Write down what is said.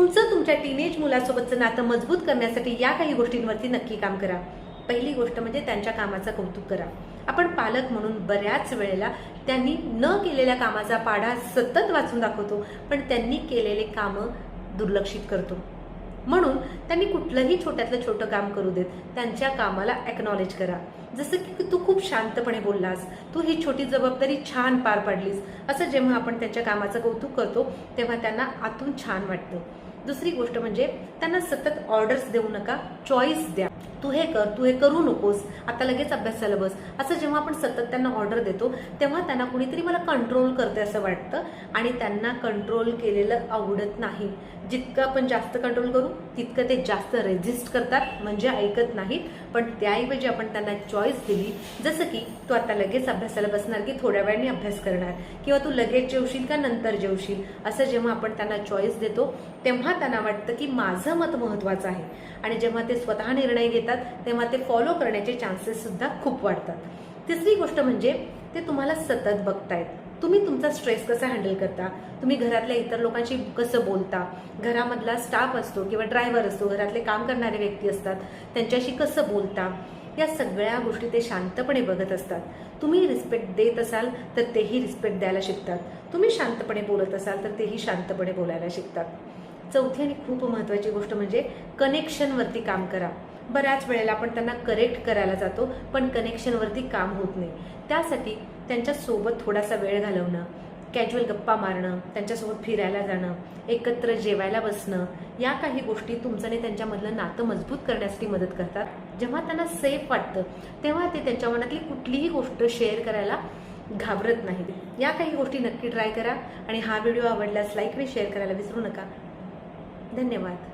तुमचं तुमच्या टीनेज मुलासोबतचं नातं मजबूत करण्यासाठी या काही गोष्टींवरती नक्की काम करा. पहिली गोष्ट म्हणजे त्यांच्या कामाचं कौतुक करा. आपण पालक म्हणून बऱ्याच वेळेला त्यांनी न केलेल्या कामाचा पाढा सतत वाचून दाखवतो, पण त्यांनी केलेले कामं दुर्लक्षित करतो. म्हणून त्यांनी कुठलंही छोट्यातलं छोटं काम करू देत, त्यांच्या कामाला एक्नॉलेज करा. जसं की तू खूप शांतपणे बोललास, तू ही छोटी जबाबदारी छान पार पाडलीस, असं जेव्हा आपण त्यांच्या कामाचं कौतुक करतो तेव्हा त्यांना आतून छान वाटतं. दुसरी गोष्ट म्हणजे त्यांना सतत ऑर्डर्स देऊ नका, चॉईस द्या. तू हे कर, तू हे करू नकोस, आता लगेच अभ्यासाला बस, असं जेव्हा आपण सतत त्यांना ऑर्डर देतो तेव्हा त्यांना कुणीतरी मला कंट्रोल करते असं वाटतं आणि त्यांना कंट्रोल केलेलं आवडत नाही. जितकं आपण जास्त कंट्रोल करू तितकं ते जास्त रेझिस्ट करतात, म्हणजे ऐकत नाहीत. पण त्याऐवजी आपण त्यांना चॉईस दिली, जसं की तू आता लगेच अभ्यासाला बसणार की थोड्या वेळाने अभ्यास करणार, किंवा तू लगेच जेवशील का नंतर जेवशील, असं जेव्हा आपण त्यांना चॉईस देतो तेव्हा त्यांना वाटतं की माझं मत महत्वाचं आहे. आणि जेव्हा ते स्वतः निर्णय घेतात तेव्हा ते फॉलो करण्याचे चान्सेस सुद्धा खूप वाढतात. तिसरी गोष्ट म्हणजे ते तुम्हाला सतत बघतायत. तुम्ही तुमचा स्ट्रेस कसा हँडल करता, तुम्ही घरातल्या इतर लोकांशी कसं बोलता, घरामधला स्टाफ असतो किंवा ड्रायव्हर असतो, घरातले काम करणारे व्यक्ती असतात, त्यांच्याशी कसं बोलता, या सगळ्या गोष्टी ते शांतपणे बघत असतात. तुम्ही रिस्पेक्ट देत असाल तर तेही रिस्पेक्ट द्यायला शिकतात. तुम्ही शांतपणे बोलत असाल तर तेही शांतपणे बोलायला शिकतात. चौथी आणि खूप महत्त्वाची गोष्ट म्हणजे कनेक्शनवरती काम करा. बऱ्याच वेळेला आपण त्यांना करेक्ट करायला जातो, पण कनेक्शनवरती काम होत नाही. त्यासाठी त्यांच्यासोबत थोडासा वेळ घालवणं, कॅज्युअल गप्पा मारणं, त्यांच्यासोबत फिरायला जाणं, एकत्र जेवायला बसणं, या काही गोष्टी तुमचं आणि त्यांच्यामधलं नातं मजबूत करण्यासाठी मदत करतात. जेव्हा त्यांना सेफ वाटतं तेव्हा ते त्यांच्या मनातली कुठलीही गोष्ट शेअर करायला घाबरत नाहीत. या काही गोष्टी नक्की ट्राय करा आणि हा व्हिडिओ आवडल्यास लाईक आणि शेअर करायला विसरू नका. धन्यवाद.